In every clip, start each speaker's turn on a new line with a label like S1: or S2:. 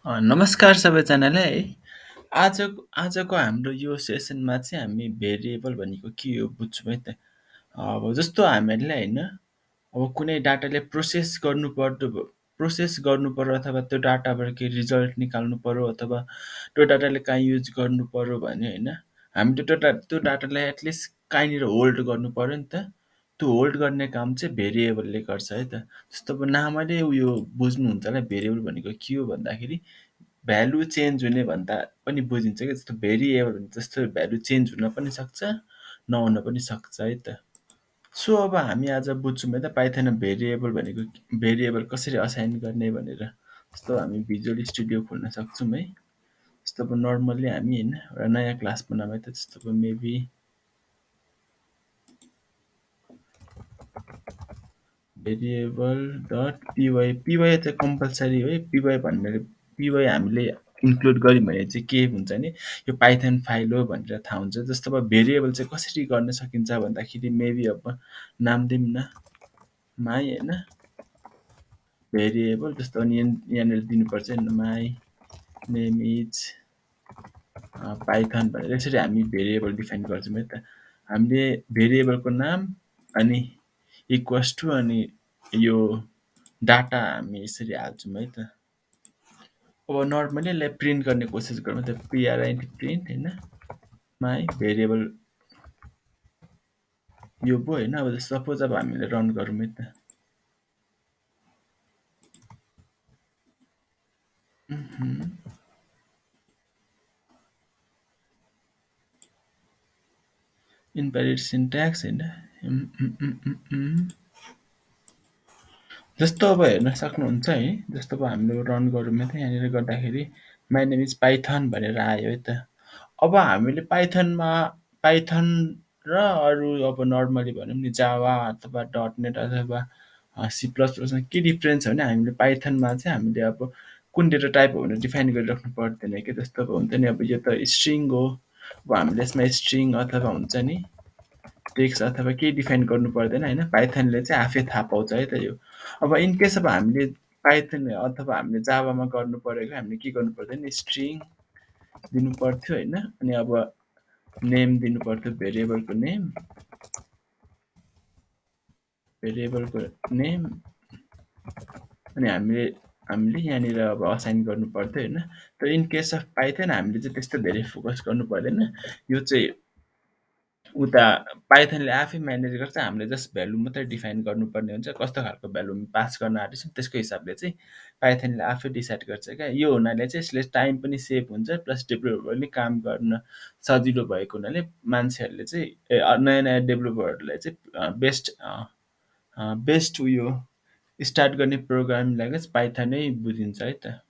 S1: नमस्कार सबैजनालाई है। आजको हाम्रो यो सेसनमा चाहिँ हामी भेरिएबल भनेको के हो बुझ्छौँ है त। अब जस्तो हामीहरूलाई होइन अब कुनै डाटाले प्रोसेस गर्नुपर्यो अथवा त्यो डाटाबाट केही रिजल्ट निकाल्नु पर्यो अथवा त्यो डाटाले कहीँ युज गर्नु पर्यो भने होइन हामीले त्यो डाटालाई एटलिस्ट कहीँनिर होल्ड गर्नु पर्यो नि त। त्यो होल्ड गर्ने काम चाहिँ भेरिएबलले गर्छ है त। जस्तो अब नामैले उयो बुझ्नुहुन्छ होला भेरिएबल भनेको के हो भन्दाखेरि भ्यालु चेन्ज हुने भन्दा पनि बुझिन्छ क्या। जस्तो भेरिएबल भने जस्तो भ्यालु चेन्ज हुन पनि सक्छ, नहुन पनि सक्छ है त। सो अब हामी आज बुझ्छौँ है त पाइथनमा भेरिएबल भनेको भेरिएबल कसरी असाइन गर्ने भनेर। जस्तो हामी भिजुअल स्टुडियो खोल्न सक्छौँ है। जस्तो अब नर्मल्ली हामी होइन एउटा नयाँ क्लास बनाऊँ है त। जस्तो अब मेबी भेरिएबल डट पिवाई पिवाई चाहिँ कम्पलसरी हो है। पिवाई हामीले इन्क्लुड गऱ्यौँ भने चाहिँ के हुन्छ भने यो पाइथन फाइल हो भनेर थाहा हुन्छ। जस्तो अब भेरिएबल चाहिँ कसरी गर्न सकिन्छ भन्दाखेरि मेबी अब नाम दिउँ न माई होइन भेरिएबल। जस्तो अनि यहाँनिर दिनुपर्छ माई नेम इज पाइथन भनेर यसरी हामी भेरिएबल डिफाइन गर्छौँ है त। हामीले भेरिएबलको नाम अनि इक्वल्स टु अनि यो डाटा हामी यसरी हाल्छौँ है त। अब नर्मली यसलाई प्रिन्ट गर्ने कोसिस गरौँ त पिआरआइएनटी प्रिन्ट होइन माई भेरिएबल यो भयो होइन। अब सपोज अब हामीले रन गरौँ है त। इनभ्यालिड सिन्ट्याक्स होइन जस्तो अब हेर्न सक्नुहुन्छ है। जस्तो अब हामीले रन गरौँ है त। यहाँनिर गर्दाखेरि माई नेम इज पाइथन भनेर आयो है त। अब हामीले पाइथन र अरू अब नर्मली भनौँ नि जावा अथवा डट नेट अथवा सी प्लस प्लसमा के डिफ्रेन्स छ भने हामीले पाइथनमा चाहिँ हामीले अब कुन डेटा टाइप हो भनेर डिफाइन गरिराख्नु पर्दैन कि। जस्तो अब हुन्छ नि अब यो त स्ट्रिङ हो। अब हामीले यसमा स्ट्रिङ अथवा हुन्छ नि टेक्स्ट अथवा केही डिफाइन गर्नु पर्दैन होइन। पाइथनले चाहिँ आफै थाहा पाउँछ है त यो। अब इनकेस अब हामीले पाइथन अथवा हामीले जावामा गर्नु परेको हामीले के गर्नु पर्दैन स्ट्रिङ दिनु पर्थ्यो होइन। अनि अब नेम दिनु पर्थ्यो भेरिएबलको नेम अनि हामीले यहाँनिर अब असाइन गर्नु पर्थ्यो होइन। तर इन केस अफ पाइथन हामीले चाहिँ त्यस्तो धेरै फोकस गर्नु पर्दैन। यो चाहिँ उता पाइथनले आफै म्यानेज गर्छ। हामीले जस्ट भ्यालु मात्रै डिफाइन गर्नुपर्ने हुन्छ। कस्तो खालको भ्यालु पास गर्न आँटेछौँ त्यसको हिसाबले चाहिँ पाइथनले आफै डिसाइड गर्छ क्या। यो हुनाले चाहिँ यसले टाइम पनि सेभ हुन्छ प्लस डेभलपरले काम गर्न सजिलो भएको हुनाले मान्छेहरूले चाहिँ नयाँ नयाँ डेभलपरहरूलाई चाहिँ बेस्ट उयो स्टार्ट गर्ने प्रोग्रामिङलाई चाहिँ पाइथनै बुझिन्छ है त।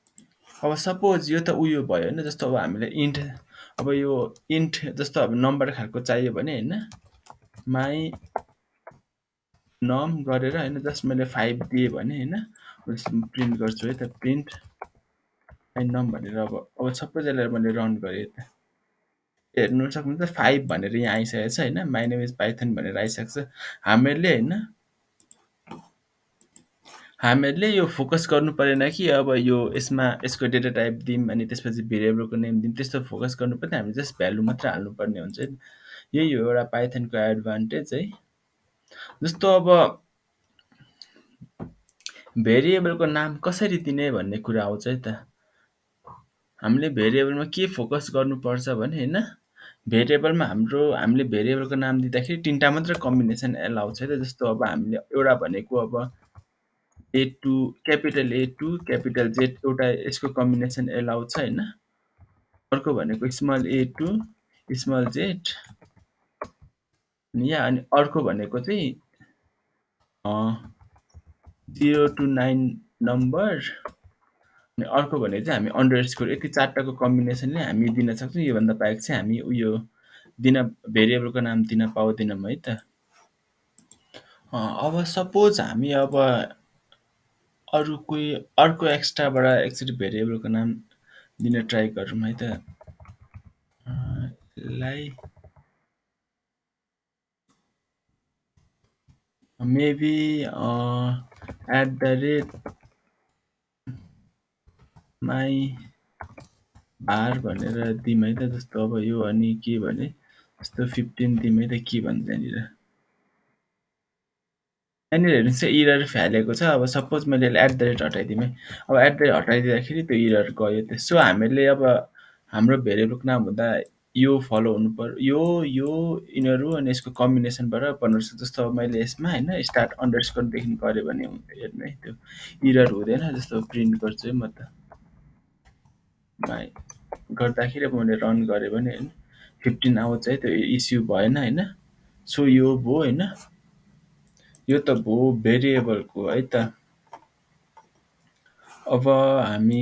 S1: अब सपोज यो त उयो भयो होइन। जस्तो अब हामीलाई अब यो इन्ट जस्तो अब नम्बर खालको चाहियो भने होइन माई नम गरेर होइन जस्ट मैले 5 दिएँ भने होइन प्रिन्ट गर्छु है त प्रिन्ट माई नम भनेर। अब सपोज यसलाई मैले रन गरेँ त हेर्नु सक्नुहुन्छ 5 भनेर यहाँ आइसकेको छ होइन। माई नेम इज पाइथन भनेर आइसकेको छ। हामीहरूले यो फोकस गर्नु परेन कि अब यसको डेटा टाइप दिउँ अनि त्यसपछि भेरिएबलको नेम दिउँ त्यस्तो फोकस गर्नु पर्दैन। हामी जस्ट भ्यालु मात्रै हाल्नुपर्ने हुन्छ। यही हो एउटा पाइथनको एडभान्टेज है। जस्तो अब भेरिएबलको नाम कसरी दिने भन्ने कुरा आउँछ है त। हामीले भेरिएबलमा के फोकस गर्नुपर्छ भने होइन भेरिएबलमा हामीले भेरिएबलको नाम दिँदाखेरि 3टा मात्र कम्बिनेसन एलाउ छ है त। जस्तो अब हामीले एउटा भनेको अब A2 capital A2 capital Z एउटा यसको कम्बिनेसन एलाउ छ होइन। अर्को भनेको स्मल A2 स्मल Z अनि अर्को भनेको चाहिँ 0 to 9 नम्बर अनि अर्को भने चाहिँ हामी अन्डरस्कोर यति 4टाको कम्बिनेसनले हामी दिन सक्छौँ। योभन्दा बाहेक चाहिँ हामी उयो भेरिएबलको नाम दिन पाउँदैनौँ है त। अब सपोज हामी अब अर्को एक्स्ट्राबाट एकचोटि भेरिएबलको नाम दिन ट्राई गरौँ है त। लाई मेबी @ माई आर भनेर दिउँ है त। जस्तो अब यो अनि के भने जस्तो 15 दिउँ है त के भन्छ यहाँनिर। यहाँनिर हेर्नुहोस् चाहिँ इरर फालेको छ। अब सपोज मैले यसलाई एट द रेट हटाइदिउँ है। अब एट द रेट हटाइदिँदाखेरि त्यो इरर गयो त्यो। सो हामीले अब हाम्रो भेरिएबलको नाम हुँदा यो फलो हुनुपर्यो। यो यिनीहरू अनि यसको कम्बिनेसनबाट बनाउनुपर्छ। जस्तो अब मैले यसमा होइन स्टार्ट अन्डरस्कोरदेखि गरेँ भने हेर्नु है त्यो इरर हुँदैन। जस्तो प्रिन्ट गर्छु है म त गर्दाखेरि अब मैले रन गरेँ भने होइन 15 आउँछ है, त्यो इस्यु भएन होइन। सो यो भयो होइन, यो त भयो भेरिएबलको है त। अब हामी